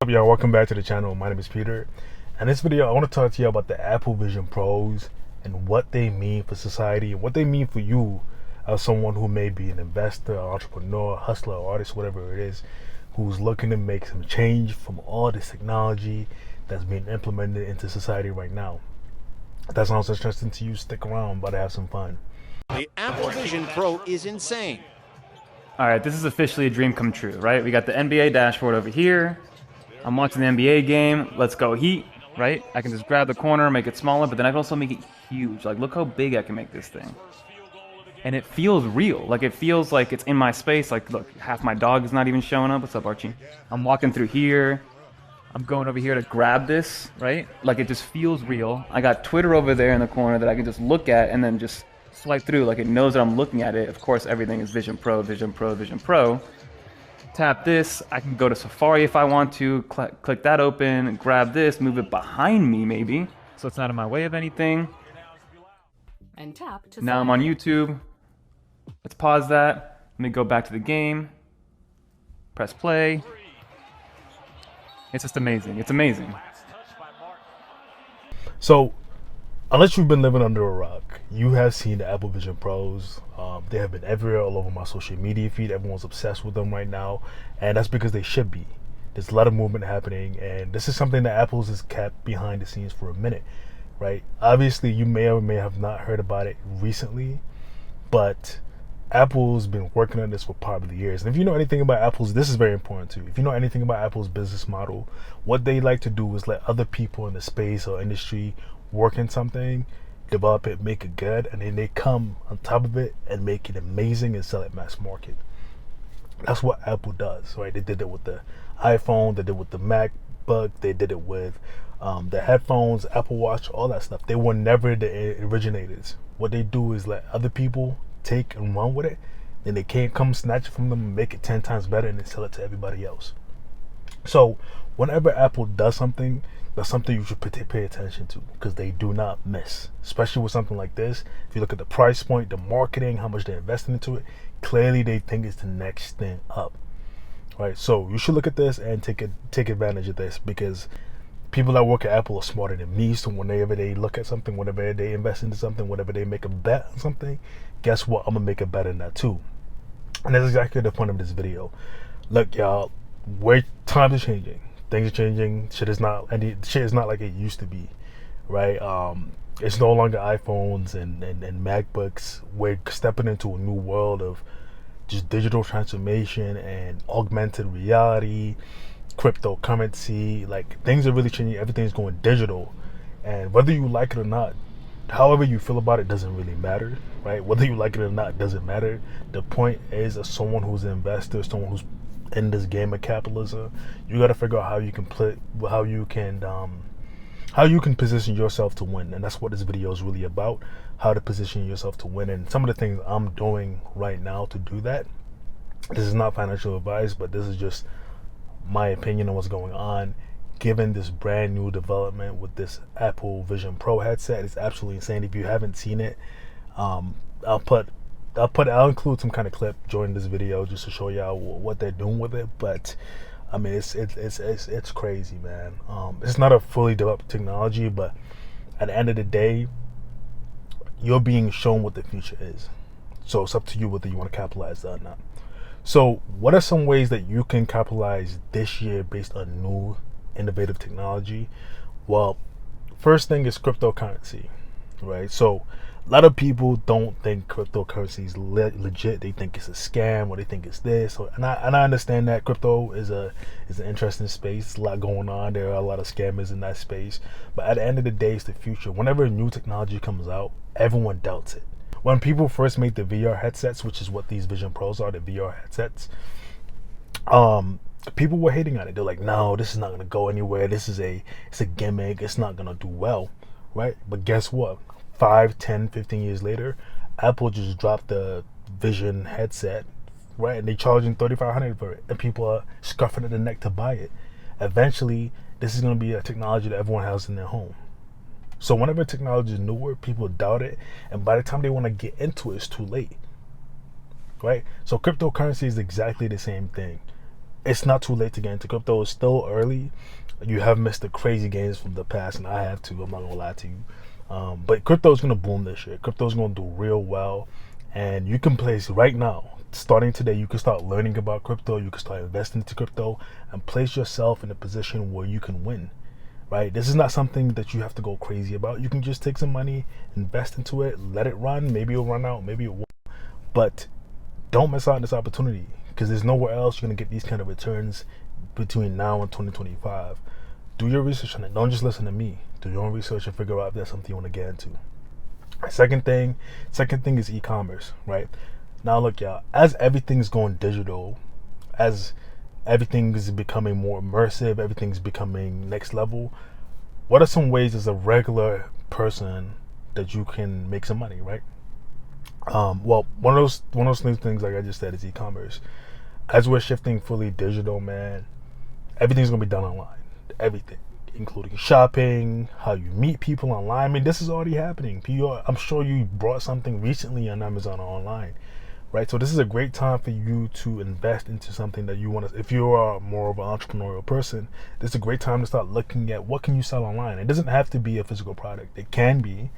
up, y'all? Welcome back to the channel. My name is Peter. In this video, I want to talk to you about the Apple Vision Pros and what they mean for society and what they mean for you as someone who may be an investor, entrepreneur, hustler, artist, whatever it is, who's looking to make some change from all this technology that's being implemented into society right now. If that sounds interesting to you, stick around. I'm about to have some fun. The Apple Vision Pro is insane. All right, this is officially a dream come true, right? We got the NBA dashboard over here. I'm watching the NBA game. Let's go Heat, right? I can just grab the corner, make it smaller, but then I can also make it huge. Like, look how big I can make this thing. And it feels real. Like, it feels like it's in my space. Like, look, half my dog is not even showing up. What's up, Archie? I'm walking through here. I'm going over here to grab this, right? Like, it just feels real. I got Twitter over there in the corner that I can just look at and then just swipe through. Like, it knows that I'm looking at it. Of course, everything is Vision Pro, Vision Pro, Vision Pro. Tap this. I can go to Safari if I want to. Click that open, grab this, move it behind me maybe, so it's not in my way of anything. And tap to now I'm on YouTube. Let's pause that. Let me go back to the game. Press play. It's just amazing. It's amazing. So, unless you've been living under a rock, you have seen the Apple Vision Pros. They have been everywhere, all over my social media feed. Everyone's obsessed with them right now, and that's because they should be. There's a lot of movement happening, and this is something that Apple's has kept behind the scenes for a minute, right? Obviously, you may or may have not heard about it recently, but Apple's been working on this for probably years. And if you know anything about Apple's, this is very important too. If you know anything about Apple's business model, what they like to do is let other people in the space or industry work in something, develop it, make it good, and then they come on top of it and make it amazing and sell it mass market. That's what Apple does, right? They did it with the iPhone, they did it with the MacBook, they did it with the headphones, Apple Watch, all that stuff. They were never the originators. What they do is let other people take and run with it, then they can't come snatch it from them and make it 10 times better and then sell it to everybody else. So whenever Apple does something, that's something you should pay attention to, because they do not miss, especially with something like this. If you look at the price point, the marketing, how much they're investing into it, clearly they think it's the next thing up, right? So you should look at this and take advantage of this, because people that work at Apple are smarter than me. So whenever they look at something, whenever they invest into something, whenever they make a bet on something, guess what? I'm gonna make a bet on that too. And that's exactly the point of this video. Look, y'all, times are changing. Things are changing. Shit is not like it used to be, right? It's no longer iPhones and MacBooks. We're stepping into a new world of just digital transformation and augmented reality, cryptocurrency. Like, things are really changing. Everything's going digital, and whether you like it or not, however you feel about it doesn't really matter, right? Whether you like it or not doesn't matter. The point is, as someone who's an investor, someone who's in this game of capitalism, you got to figure out how you can position yourself to win. And that's what this video is really about, how to position yourself to win. And some of the things I'm doing right now to do that, this is not financial advice, but this is just my opinion on what's going on. Given this brand new development with this Apple Vision Pro headset, it's absolutely insane. If you haven't seen it, I'll include some kind of clip during this video just to show y'all what they're doing with it. But I mean, it's crazy, man. It's not a fully developed technology, but at the end of the day, you're being shown what the future is. So it's up to you whether you want to capitalize that or not. So what are some ways that you can capitalize this year based on new innovative technology? Well, first thing is cryptocurrency, right? So a lot of people don't think cryptocurrency is legit. They think it's a scam, or they think it's this. And I understand that crypto is an interesting space. There's a lot going on. There are a lot of scammers in that space. But at the end of the day, it's the future. Whenever new technology comes out, everyone doubts it. When people first made the VR headsets, which is what these Vision Pros are, the VR headsets, people were hating on it. They're like, no, this is not going to go anywhere. It's a gimmick. It's not going to do well, right? But guess what? 5, 10, 15 years later, Apple just dropped the Vision headset, right? And they're charging $3,500 for it, and people are scuffing at the neck to buy it. Eventually, this is going to be a technology that everyone has in their home. So whenever technology is newer, people doubt it, and by the time they want to get into it, it's too late, right? So cryptocurrency is exactly the same thing. it's not too late to get into crypto. It's still early. You have missed the crazy gains from the past, and I have too. I'm not gonna lie to you. But crypto is gonna boom this year. Crypto is gonna do real well, and you can place right now. Starting today, you can start learning about crypto. You can start investing into crypto and place yourself in a position where you can win. Right? This is not something that you have to go crazy about. You can just take some money, invest into it, let it run. Maybe it'll run out, maybe it won't. But don't miss out on this opportunity, because there's nowhere else you're gonna get these kind of returns between now and 2025. Do your research on it. Don't just listen to me. Do your own research and figure out if that's something you want to get into. Second thing is e-commerce, right? Now look, y'all, as everything's going digital, as everything is becoming more immersive, everything's becoming next level, what are some ways as a regular person that you can make some money, right? Well, one of those new things, like I just said, is e-commerce. As we're shifting fully digital, man, everything's gonna be done online. Everything, including shopping, how you meet people online. I mean, this is already happening. I'm sure you bought something recently on Amazon or online, right? So this is a great time for you to invest into something that you want to. If you are more of an entrepreneurial person, this is a great time to start looking at what can you sell online. It doesn't have to be a physical product. It can be.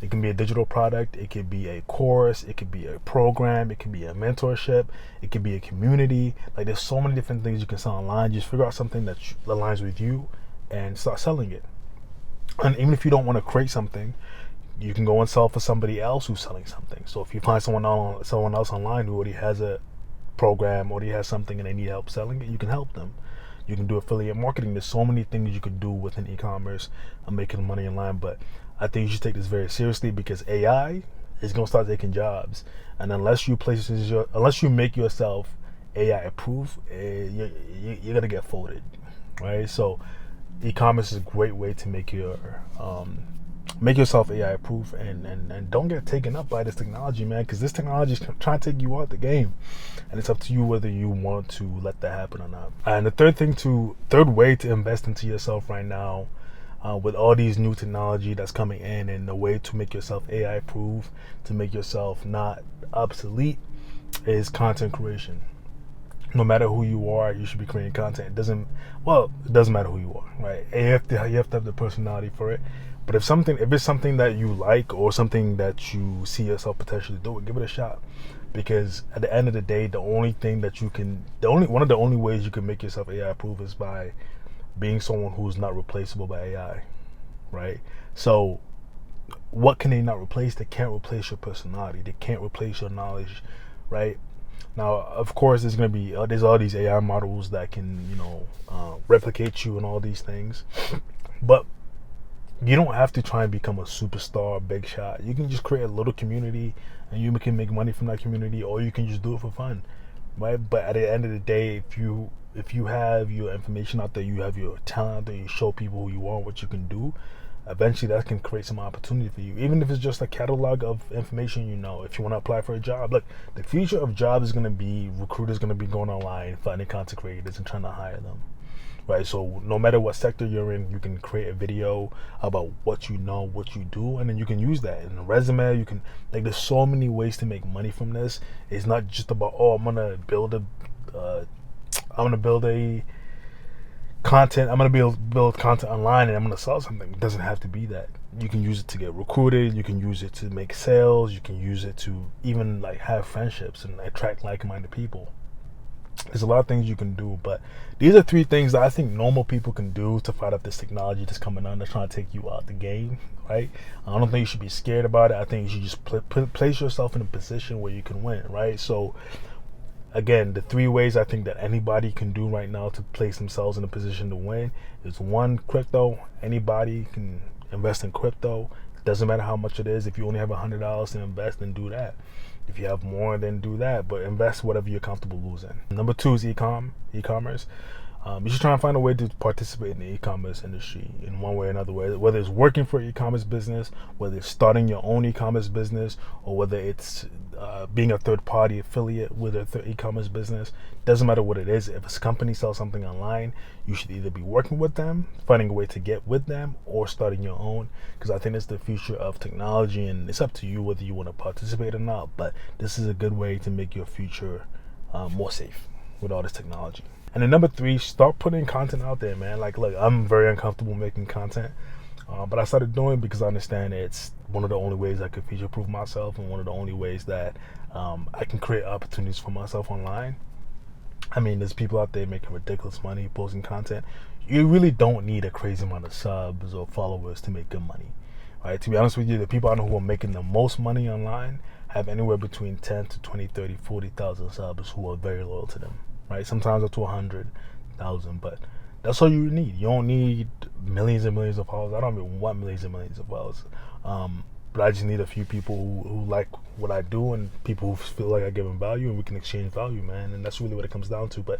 It can be a digital product. It could be a course. It could be a program. It could be a mentorship. It could be a community. Like, there's so many different things you can sell online. Just figure out something that aligns with you and start selling it. And even if you don't want to create something, you can go and sell for somebody else who's selling something. So if you find someone else online who already has a program, already has something, and they need help selling it, you can help them. You can do affiliate marketing. There's so many things you could do within e-commerce and making money online. But I think you should take this very seriously, because AI is going to start taking jobs. And unless you make yourself AI approved, you're going to get folded, right? So e-commerce is a great way to make yourself AI approved, and don't get taken up by this technology, man, because this technology is trying to take you out the game, and it's up to you whether you want to let that happen or not. And the third way to invest into yourself right now, with all these new technology that's coming in, and the way to make yourself AI approved, to make yourself not obsolete, is content creation. No matter who you are, you should be creating content. It doesn't matter who you are, right? You have to have the personality for it. But if it's something that you like, or something that you see yourself potentially doing, give it a shot. Because at the end of the day, one of the only ways you can make yourself AI approved is by being someone who's not replaceable by AI, right? So what can they not replace? They can't replace your personality. They can't replace your knowledge, right? Now, of course, there's all these AI models that can, replicate you and all these things, but you don't have to try and become a superstar, big shot. You can just create a little community, and you can make money from that community, or you can just do it for fun, right? But at the end of the day, if you have your information out there, you have your talent out there, you show people who you are, what you can do, eventually that can create some opportunity for you. Even if it's just a catalog of information, if you want to apply for a job. Look, the future of jobs is going to be recruiters going to be going online, finding content creators and trying to hire them, right? So no matter what sector you're in, you can create a video about what you know, what you do, and then you can use that in a resume. You can, there's so many ways to make money from this. It's not just about, I'm gonna build content online and I'm gonna sell something. It doesn't have to be that. You can use it to get recruited. You can use it to make sales. You can use it to even have friendships and attract like-minded people. There's a lot of things you can do, but these are 3 things that I think normal people can do to fight up this technology that's coming on, that's trying to take you out the game, right? I don't think you should be scared about it. I think you should just place yourself in a position where you can win, right? So again, the 3 ways I think that anybody can do right now to place themselves in a position to win is 1, crypto. Anybody can invest in crypto. It doesn't matter how much it is. If you only have $100 to invest, then do that. If you have more, then do that. But invest whatever you're comfortable losing. Number 2 is e-commerce. You should try and find a way to participate in the e-commerce industry in one way or another, whether it's working for an e-commerce business, whether it's starting your own e-commerce business, or whether it's being a third-party affiliate with a e-commerce business. Doesn't matter what it is. If a company sells something online, you should either be working with them, finding a way to get with them, or starting your own, because I think it's the future of technology, and it's up to you whether you want to participate or not. But this is a good way to make your future more safe with all this technology. And then number 3, start putting content out there, man. Like, look, I'm very uncomfortable making content, but I started doing it because I understand it's one of the only ways I could future-proof myself, and one of the only ways that I can create opportunities for myself online. I mean, there's people out there making ridiculous money posting content. You really don't need a crazy amount of subs or followers to make good money, right? To be honest with you, the people I know who are making the most money online have anywhere between 10 to 20, 30, 40,000 subs who are very loyal to them, right? Sometimes up to 100,000, but that's all you need. You don't need millions and millions of followers. I don't even want millions and millions of followers. But I just need a few people who like what I do, and people who feel like I give them value, and we can exchange value, man. And that's really what it comes down to. But